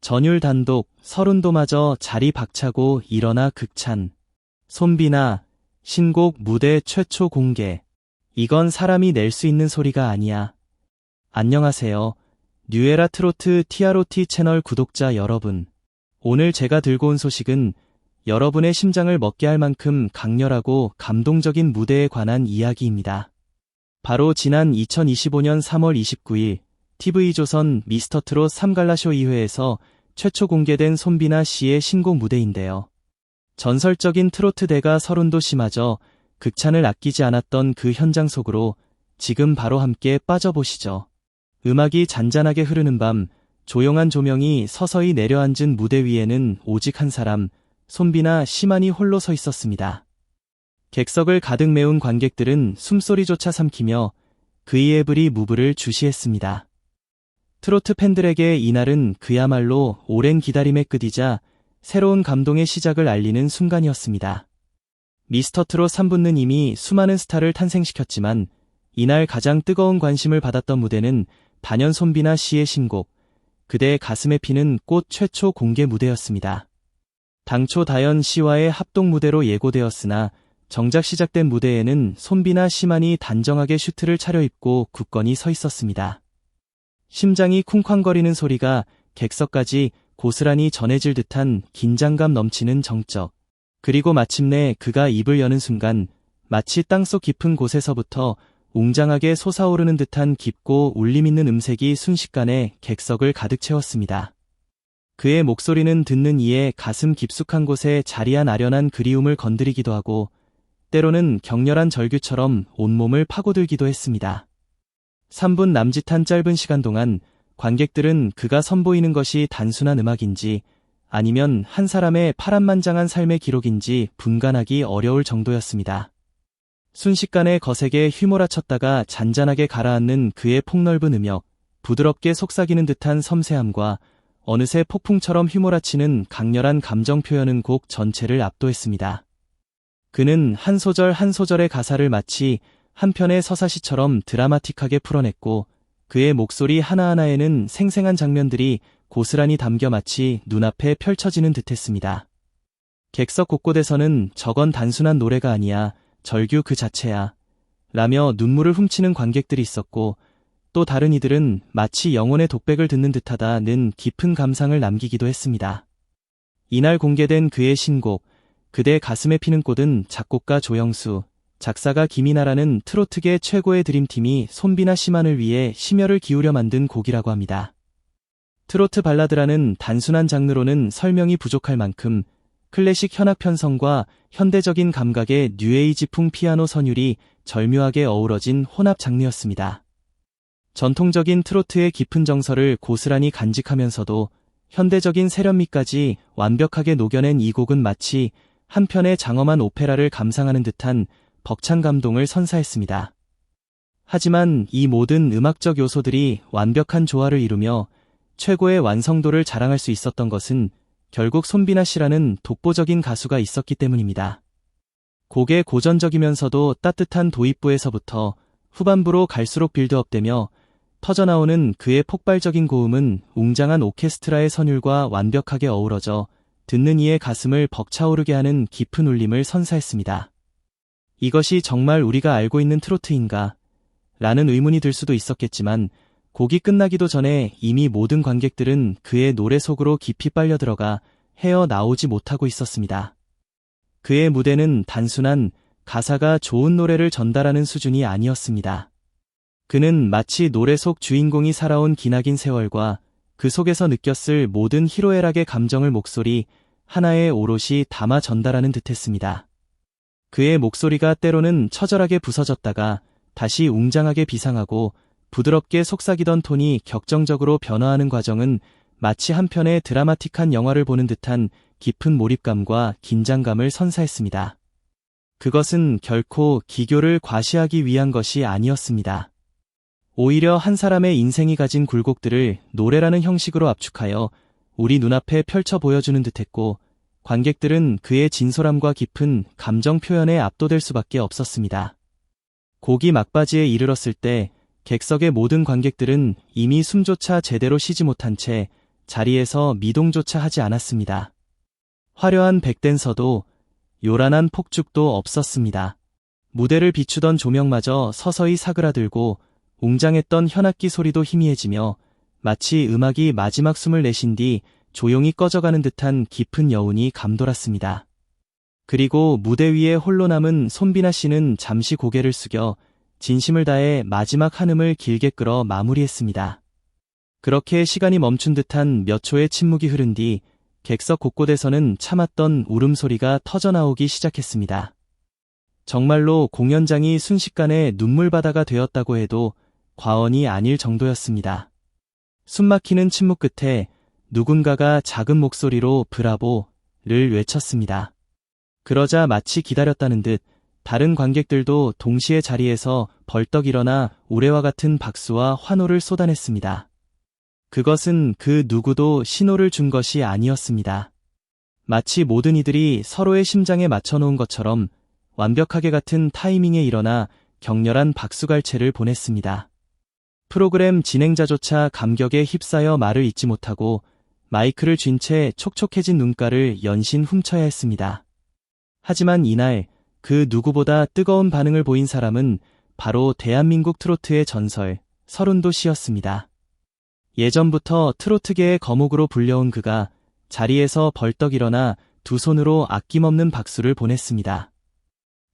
전율 단독, 서른도마저 자리 박차고 일어나 극찬. 손비나, 신곡 무대 최초 공개. 이건 사람이 낼 수 있는 소리가 아니야. 안녕하세요. 뉴에라 트로트 TROT 채널 구독자 여러분. 오늘 제가 들고 온 소식은 여러분의 심장을 먹게 할 만큼 강렬하고 감동적인 무대에 관한 이야기입니다. 바로 지난 2025년 3월 29일 TV조선 미스터트롯 3갈라쇼 2회에서 최초 공개된 손비나 씨의 신곡 무대인데요. 전설적인 트로트 대가 서른도 씨마저 극찬을 아끼지 않았던 그 현장 속으로 지금 바로 함께 빠져보시죠. 음악이 잔잔하게 흐르는 밤, 조용한 조명이 서서히 내려앉은 무대 위에는 오직 한 사람, 손비나 씨만이 홀로 서 있었습니다. 객석을 가득 메운 관객들은 숨소리조차 삼키며 그의 에브리 무브를 주시했습니다. 트로트 팬들에게 이날은 그야말로 오랜 기다림의 끝이자 새로운 감동의 시작을 알리는 순간이었습니다. 미스터트롯 3부는 이미 수많은 스타를 탄생시켰지만 이날 가장 뜨거운 관심을 받았던 무대는 단연 손비나 씨의 신곡 그대의 가슴에 피는 꽃 최초 공개 무대였습니다. 당초 다현 씨와의 합동 무대로 예고되었으나 정작 시작된 무대에는 손비나 씨만이 단정하게 슈트를 차려입고 굳건히 서 있었습니다. 심장이 쿵쾅거리는 소리가 객석까지 고스란히 전해질 듯한 긴장감 넘치는 정적. 그리고 마침내 그가 입을 여는 순간 마치 땅속 깊은 곳에서부터 웅장하게 솟아오르는 듯한 깊고 울림 있는 음색이 순식간에 객석을 가득 채웠습니다. 그의 목소리는 듣는 이의 가슴 깊숙한 곳에 자리한 아련한 그리움을 건드리기도 하고 때로는 격렬한 절규처럼 온몸을 파고들기도 했습니다. 3분 남짓한 짧은 시간 동안 관객들은 그가 선보이는 것이 단순한 음악인지 아니면 한 사람의 파란만장한 삶의 기록인지 분간하기 어려울 정도였습니다. 순식간에 거세게 휘몰아쳤다가 잔잔하게 가라앉는 그의 폭넓은 음역, 부드럽게 속삭이는 듯한 섬세함과 어느새 폭풍처럼 휘몰아치는 강렬한 감정 표현은 곡 전체를 압도했습니다. 그는 한 소절 한 소절의 가사를 마치 한 편의 서사시처럼 드라마틱하게 풀어냈고 그의 목소리 하나하나에는 생생한 장면들이 고스란히 담겨 마치 눈앞에 펼쳐지는 듯했습니다. 객석 곳곳에서는 저건 단순한 노래가 아니야, 절규 그 자체야 라며 눈물을 훔치는 관객들이 있었고 또 다른 이들은 마치 영혼의 독백을 듣는 듯하다는 깊은 감상을 남기기도 했습니다. 이날 공개된 그의 신곡 그대 가슴에 피는 꽃은 작곡가 조영수, 작사가 김이나라는 트로트계 최고의 드림팀이 손비나 씨만을 위해 심혈을 기울여 만든 곡이라고 합니다. 트로트 발라드라는 단순한 장르로는 설명이 부족할 만큼 클래식 현악 편성과 현대적인 감각의 뉴에이지풍 피아노 선율이 절묘하게 어우러진 혼합 장르였습니다. 전통적인 트로트의 깊은 정서를 고스란히 간직하면서도 현대적인 세련미까지 완벽하게 녹여낸 이 곡은 마치 한 편의 장엄한 오페라를 감상하는 듯한 벅찬 감동을 선사했습니다. 하지만 이 모든 음악적 요소들이 완벽한 조화를 이루며 최고의 완성도를 자랑할 수 있었던 것은 결국 손비나 씨라는 독보적인 가수가 있었기 때문입니다. 곡의 고전적이면서도 따뜻한 도입부에서부터 후반부로 갈수록 빌드업되며 터져나오는 그의 폭발적인 고음은 웅장한 오케스트라의 선율과 완벽하게 어우러져 듣는 이의 가슴을 벅차오르게 하는 깊은 울림을 선사했습니다. 이것이 정말 우리가 알고 있는 트로트인가? 라는 의문이 들 수도 있었겠지만 곡이 끝나기도 전에 이미 모든 관객들은 그의 노래 속으로 깊이 빨려들어가 헤어나오지 못하고 있었습니다. 그의 무대는 단순한 가사가 좋은 노래를 전달하는 수준이 아니었습니다. 그는 마치 노래 속 주인공이 살아온 기나긴 세월과 그 속에서 느꼈을 모든 희로애락의 감정을 목소리 하나에 오롯이 담아 전달하는 듯했습니다. 그의 목소리가 때로는 처절하게 부서졌다가 다시 웅장하게 비상하고 부드럽게 속삭이던 톤이 격정적으로 변화하는 과정은 마치 한 편의 드라마틱한 영화를 보는 듯한 깊은 몰입감과 긴장감을 선사했습니다. 그것은 결코 기교를 과시하기 위한 것이 아니었습니다. 오히려 한 사람의 인생이 가진 굴곡들을 노래라는 형식으로 압축하여 우리 눈앞에 펼쳐 보여주는 듯했고 관객들은 그의 진솔함과 깊은 감정 표현에 압도될 수밖에 없었습니다. 곡이 막바지에 이르렀을 때 객석의 모든 관객들은 이미 숨조차 제대로 쉬지 못한 채 자리에서 미동조차 하지 않았습니다. 화려한 백댄서도 요란한 폭죽도 없었습니다. 무대를 비추던 조명마저 서서히 사그라들고 웅장했던 현악기 소리도 희미해지며 마치 음악이 마지막 숨을 내쉰 뒤 조용히 꺼져가는 듯한 깊은 여운이 감돌았습니다. 그리고 무대 위에 홀로 남은 손비나 씨는 잠시 고개를 숙여 진심을 다해 마지막 한음을 길게 끌어 마무리했습니다. 그렇게 시간이 멈춘 듯한 몇 초의 침묵이 흐른 뒤 객석 곳곳에서는 참았던 울음소리가 터져나오기 시작했습니다. 정말로 공연장이 순식간에 눈물바다가 되었다고 해도 과언이 아닐 정도였습니다. 숨막히는 침묵 끝에 누군가가 작은 목소리로 브라보를 외쳤습니다. 그러자 마치 기다렸다는 듯 다른 관객들도 동시에 자리에서 벌떡 일어나 우레와 같은 박수와 환호를 쏟아냈습니다. 그것은 그 누구도 신호를 준 것이 아니었습니다. 마치 모든 이들이 서로의 심장에 맞춰놓은 것처럼 완벽하게 같은 타이밍에 일어나 격렬한 박수갈채를 보냈습니다. 프로그램 진행자조차 감격에 휩싸여 말을 잇지 못하고 마이크를 쥔 채 촉촉해진 눈가를 연신 훔쳐야 했습니다. 하지만 이날 그 누구보다 뜨거운 반응을 보인 사람은 바로 대한민국 트로트의 전설 서른도 씨였습니다. 예전부터 트로트계의 거목으로 불려온 그가 자리에서 벌떡 일어나 두 손으로 아낌없는 박수를 보냈습니다.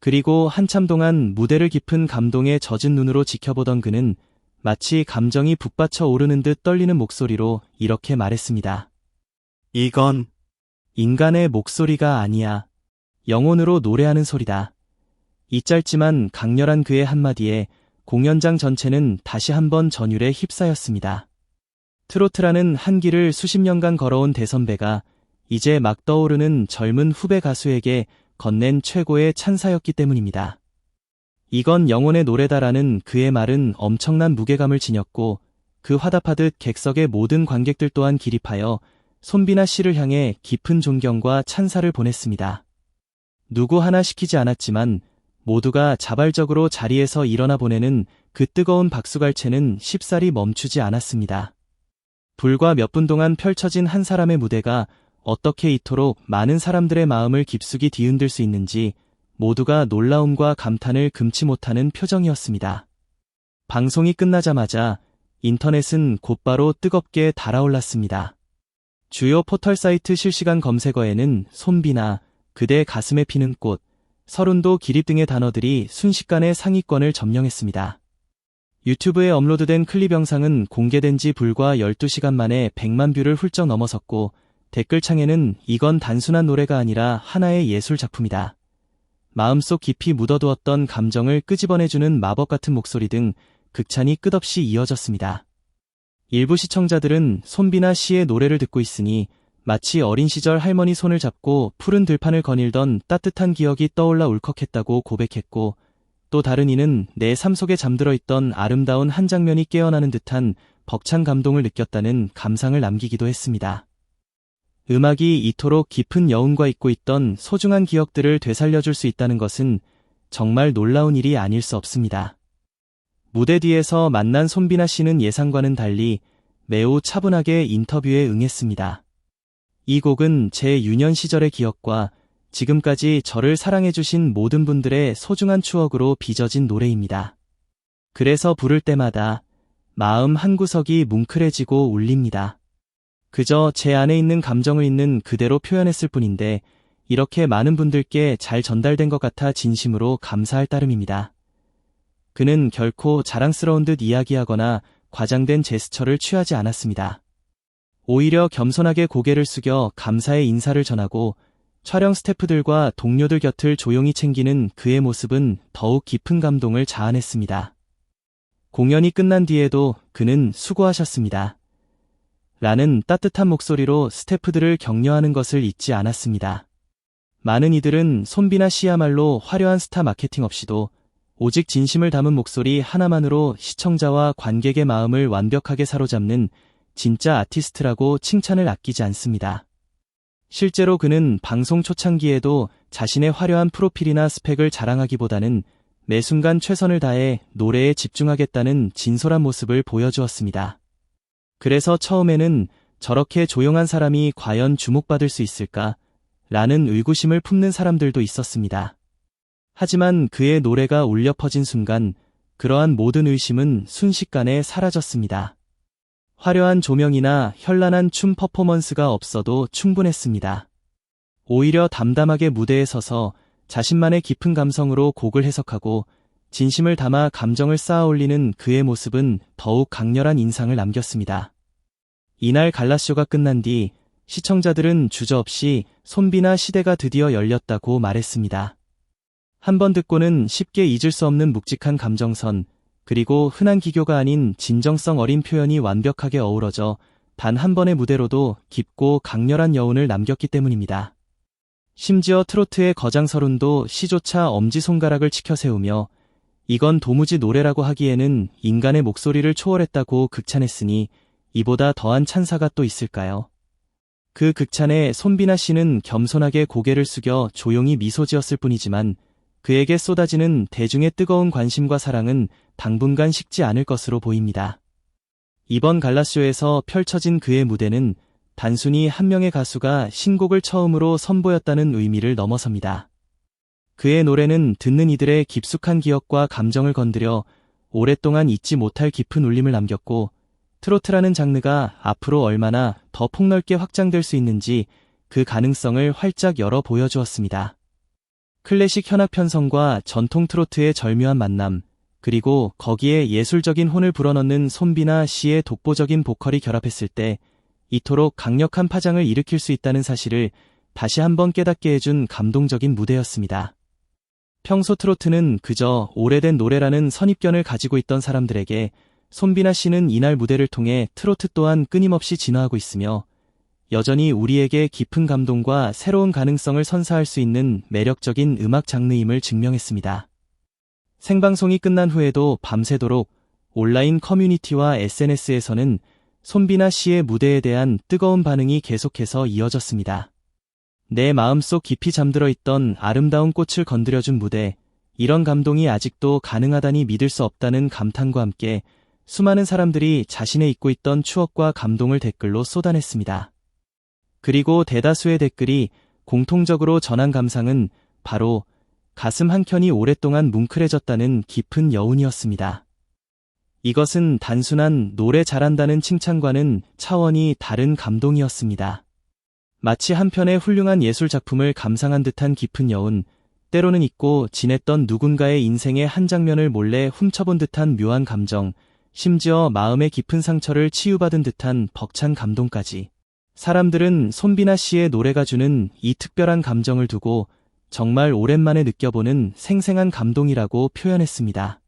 그리고 한참 동안 무대를 깊은 감동에 젖은 눈으로 지켜보던 그는 마치 감정이 북받쳐 오르는 듯 떨리는 목소리로 이렇게 말했습니다. 이건 인간의 목소리가 아니야. 영혼으로 노래하는 소리다. 이 짧지만 강렬한 그의 한마디에 공연장 전체는 다시 한번 전율에 휩싸였습니다. 트로트라는 한 길을 수십 년간 걸어온 대선배가 이제 막 떠오르는 젊은 후배 가수에게 건넨 최고의 찬사였기 때문입니다. 이건 영혼의 노래다라는 그의 말은 엄청난 무게감을 지녔고 그 화답하듯 객석의 모든 관객들 또한 기립하여 손비나 씨를 향해 깊은 존경과 찬사를 보냈습니다. 누구 하나 시키지 않았지만 모두가 자발적으로 자리에서 일어나 보내는 그 뜨거운 박수갈채는 쉽사리 멈추지 않았습니다. 불과 몇 분 동안 펼쳐진 한 사람의 무대가 어떻게 이토록 많은 사람들의 마음을 깊숙이 뒤흔들 수 있는지 모두가 놀라움과 감탄을 금치 못하는 표정이었습니다. 방송이 끝나자마자 인터넷은 곧바로 뜨겁게 달아올랐습니다. 주요 포털 사이트 실시간 검색어에는 손비나, 그대 가슴에 피는 꽃, 서른도 기립 등의 단어들이 순식간에 상위권을 점령했습니다. 유튜브에 업로드된 클립 영상은 공개된 지 불과 12시간 만에 100만 뷰를 훌쩍 넘어섰고 댓글창에는 이건 단순한 노래가 아니라 하나의 예술 작품이다. 마음속 깊이 묻어두었던 감정을 끄집어내주는 마법 같은 목소리 등 극찬이 끝없이 이어졌습니다. 일부 시청자들은 손비나 씨의 노래를 듣고 있으니 마치 어린 시절 할머니 손을 잡고 푸른 들판을 거닐던 따뜻한 기억이 떠올라 울컥했다고 고백했고, 또 다른 이는 내 삶 속에 잠들어 있던 아름다운 한 장면이 깨어나는 듯한 벅찬 감동을 느꼈다는 감상을 남기기도 했습니다. 음악이 이토록 깊은 여운과 잊고 있던 소중한 기억들을 되살려줄 수 있다는 것은 정말 놀라운 일이 아닐 수 없습니다. 무대 뒤에서 만난 손비나 씨는 예상과는 달리 매우 차분하게 인터뷰에 응했습니다. 이 곡은 제 유년 시절의 기억과 지금까지 저를 사랑해주신 모든 분들의 소중한 추억으로 빚어진 노래입니다. 그래서 부를 때마다 마음 한구석이 뭉클해지고 울립니다. 그저 제 안에 있는 감정을 있는 그대로 표현했을 뿐인데 이렇게 많은 분들께 잘 전달된 것 같아 진심으로 감사할 따름입니다. 그는 결코 자랑스러운 듯 이야기하거나 과장된 제스처를 취하지 않았습니다. 오히려 겸손하게 고개를 숙여 감사의 인사를 전하고 촬영 스태프들과 동료들 곁을 조용히 챙기는 그의 모습은 더욱 깊은 감동을 자아냈습니다. 공연이 끝난 뒤에도 그는 수고하셨습니다. 라는 따뜻한 목소리로 스태프들을 격려하는 것을 잊지 않았습니다. 많은 이들은 손비나 씨야말로 화려한 스타 마케팅 없이도 오직 진심을 담은 목소리 하나만으로 시청자와 관객의 마음을 완벽하게 사로잡는 진짜 아티스트라고 칭찬을 아끼지 않습니다. 실제로 그는 방송 초창기에도 자신의 화려한 프로필이나 스펙을 자랑하기보다는 매 순간 최선을 다해 노래에 집중하겠다는 진솔한 모습을 보여주었습니다. 그래서 처음에는 저렇게 조용한 사람이 과연 주목받을 수 있을까? 라는 의구심을 품는 사람들도 있었습니다. 하지만 그의 노래가 울려 퍼진 순간 그러한 모든 의심은 순식간에 사라졌습니다. 화려한 조명이나 현란한 춤 퍼포먼스가 없어도 충분했습니다. 오히려 담담하게 무대에 서서 자신만의 깊은 감성으로 곡을 해석하고 진심을 담아 감정을 쌓아 올리는 그의 모습은 더욱 강렬한 인상을 남겼습니다. 이날 갈라쇼가 끝난 뒤 시청자들은 주저없이 손비나 시대가 드디어 열렸다고 말했습니다. 한 번 듣고는 쉽게 잊을 수 없는 묵직한 감정선, 그리고 흔한 기교가 아닌 진정성 어린 표현이 완벽하게 어우러져 단 한 번의 무대로도 깊고 강렬한 여운을 남겼기 때문입니다. 심지어 트로트의 거장 서른도 시조차 엄지손가락을 치켜 세우며 이건 도무지 노래라고 하기에는 인간의 목소리를 초월했다고 극찬했으니 이보다 더한 찬사가 또 있을까요? 그 극찬에 손비나 씨는 겸손하게 고개를 숙여 조용히 미소 지었을 뿐이지만 그에게 쏟아지는 대중의 뜨거운 관심과 사랑은 당분간 식지 않을 것으로 보입니다. 이번 갈라쇼에서 펼쳐진 그의 무대는 단순히 한 명의 가수가 신곡을 처음으로 선보였다는 의미를 넘어섭니다. 그의 노래는 듣는 이들의 깊숙한 기억과 감정을 건드려 오랫동안 잊지 못할 깊은 울림을 남겼고, 트로트라는 장르가 앞으로 얼마나 더 폭넓게 확장될 수 있는지 그 가능성을 활짝 열어 보여주었습니다. 클래식 현악 편성과 전통 트로트의 절묘한 만남, 그리고 거기에 예술적인 혼을 불어넣는 손비나 씨의 독보적인 보컬이 결합했을 때 이토록 강력한 파장을 일으킬 수 있다는 사실을 다시 한번 깨닫게 해준 감동적인 무대였습니다. 평소 트로트는 그저 오래된 노래라는 선입견을 가지고 있던 사람들에게 손비나 씨는 이날 무대를 통해 트로트 또한 끊임없이 진화하고 있으며 여전히 우리에게 깊은 감동과 새로운 가능성을 선사할 수 있는 매력적인 음악 장르임을 증명했습니다. 생방송이 끝난 후에도 밤새도록 온라인 커뮤니티와 SNS에서는 손비나 씨의 무대에 대한 뜨거운 반응이 계속해서 이어졌습니다. 내 마음속 깊이 잠들어 있던 아름다운 꽃을 건드려준 무대, 이런 감동이 아직도 가능하다니 믿을 수 없다는 감탄과 함께 수많은 사람들이 자신의 잊고 있던 추억과 감동을 댓글로 쏟아냈습니다. 그리고 대다수의 댓글이 공통적으로 전한 감상은 바로 가슴 한켠이 오랫동안 뭉클해졌다는 깊은 여운이었습니다. 이것은 단순한 노래 잘한다는 칭찬과는 차원이 다른 감동이었습니다. 마치 한 편의 훌륭한 예술 작품을 감상한 듯한 깊은 여운, 때로는 잊고 지냈던 누군가의 인생의 한 장면을 몰래 훔쳐본 듯한 묘한 감정, 심지어 마음의 깊은 상처를 치유받은 듯한 벅찬 감동까지. 사람들은 손비나 씨의 노래가 주는 이 특별한 감정을 두고 정말 오랜만에 느껴보는 생생한 감동이라고 표현했습니다.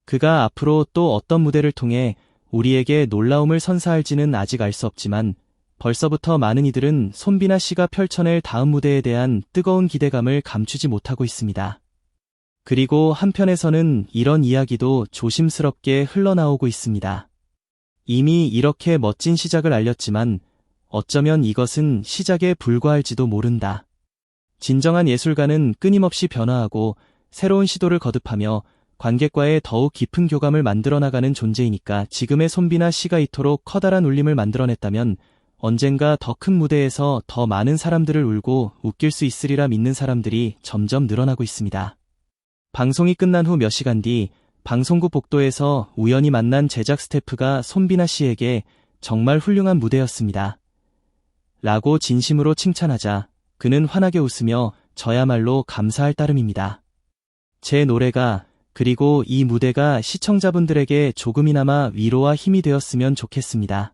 그가 앞으로 또 어떤 무대를 통해 우리에게 놀라움을 선사할지는 아직 알 수 없지만 벌써부터 많은 이들은 손비나 씨가 펼쳐낼 다음 무대에 대한 뜨거운 기대감을 감추지 못하고 있습니다. 그리고 한편에서는 이런 이야기도 조심스럽게 흘러나오고 있습니다. 이미 이렇게 멋진 시작을 알렸지만 어쩌면 이것은 시작에 불과할지도 모른다. 진정한 예술가는 끊임없이 변화하고 새로운 시도를 거듭하며 관객과의 더욱 깊은 교감을 만들어 나가는 존재이니까 지금의 손비나 씨가 이토록 커다란 울림을 만들어냈다면 언젠가 더 큰 무대에서 더 많은 사람들을 울고 웃길 수 있으리라 믿는 사람들이 점점 늘어나고 있습니다. 방송이 끝난 후 몇 시간 뒤 방송국 복도에서 우연히 만난 제작 스태프가 손비나 씨에게 정말 훌륭한 무대였습니다. 라고 진심으로 칭찬하자 그는 환하게 웃으며 저야말로 감사할 따름입니다. 제 노래가 그리고 이 무대가 시청자분들에게 조금이나마 위로와 힘이 되었으면 좋겠습니다.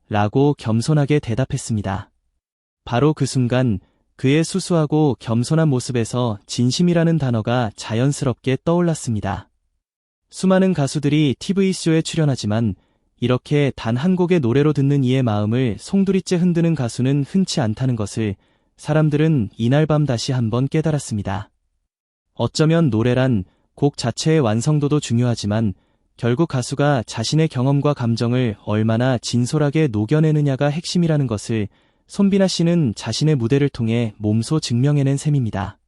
라고 겸손하게 대답했습니다. 바로 그 순간 그의 수수하고 겸손한 모습에서 진심이라는 단어가 자연스럽게 떠올랐습니다. 수많은 가수들이 TV쇼에 출연하지만 이렇게 단 한 곡의 노래로 듣는 이의 마음을 송두리째 흔드는 가수는 흔치 않다는 것을 사람들은 이날 밤 다시 한번 깨달았습니다. 어쩌면 노래란 곡 자체의 완성도도 중요하지만 결국 가수가 자신의 경험과 감정을 얼마나 진솔하게 녹여내느냐가 핵심이라는 것을 손비나 씨는 자신의 무대를 통해 몸소 증명해낸 셈입니다.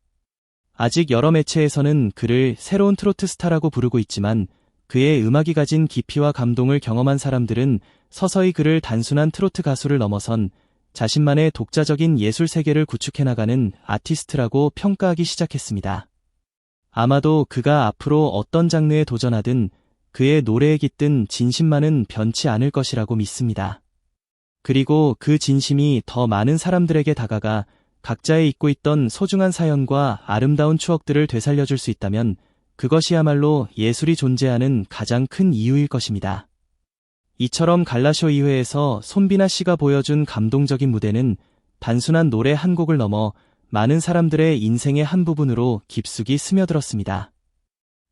아직 여러 매체에서는 그를 새로운 트로트 스타라고 부르고 있지만 그의 음악이 가진 깊이와 감동을 경험한 사람들은 서서히 그를 단순한 트로트 가수를 넘어선 자신만의 독자적인 예술 세계를 구축해나가는 아티스트라고 평가하기 시작했습니다. 아마도 그가 앞으로 어떤 장르에 도전하든 그의 노래에 깃든 진심만은 변치 않을 것이라고 믿습니다. 그리고 그 진심이 더 많은 사람들에게 다가가 각자의 잊고 있던 소중한 사연과 아름다운 추억들을 되살려줄 수 있다면 그것이야말로 예술이 존재하는 가장 큰 이유일 것입니다. 이처럼 갈라쇼 2회에서 손비나 씨가 보여준 감동적인 무대는 단순한 노래 한 곡을 넘어 많은 사람들의 인생의 한 부분으로 깊숙이 스며들었습니다.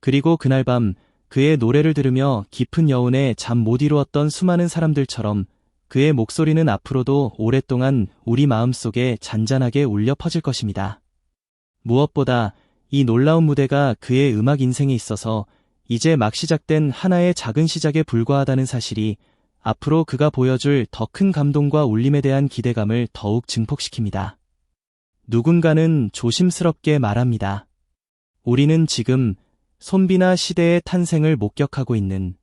그리고 그날 밤 그의 노래를 들으며 깊은 여운에 잠 못 이루었던 수많은 사람들처럼 그의 목소리는 앞으로도 오랫동안 우리 마음속에 잔잔하게 울려 퍼질 것입니다. 무엇보다 이 놀라운 무대가 그의 음악 인생에 있어서 이제 막 시작된 하나의 작은 시작에 불과하다는 사실이 앞으로 그가 보여줄 더 큰 감동과 울림에 대한 기대감을 더욱 증폭시킵니다. 누군가는 조심스럽게 말합니다. 우리는 지금 손비나 시대의 탄생을 목격하고 있는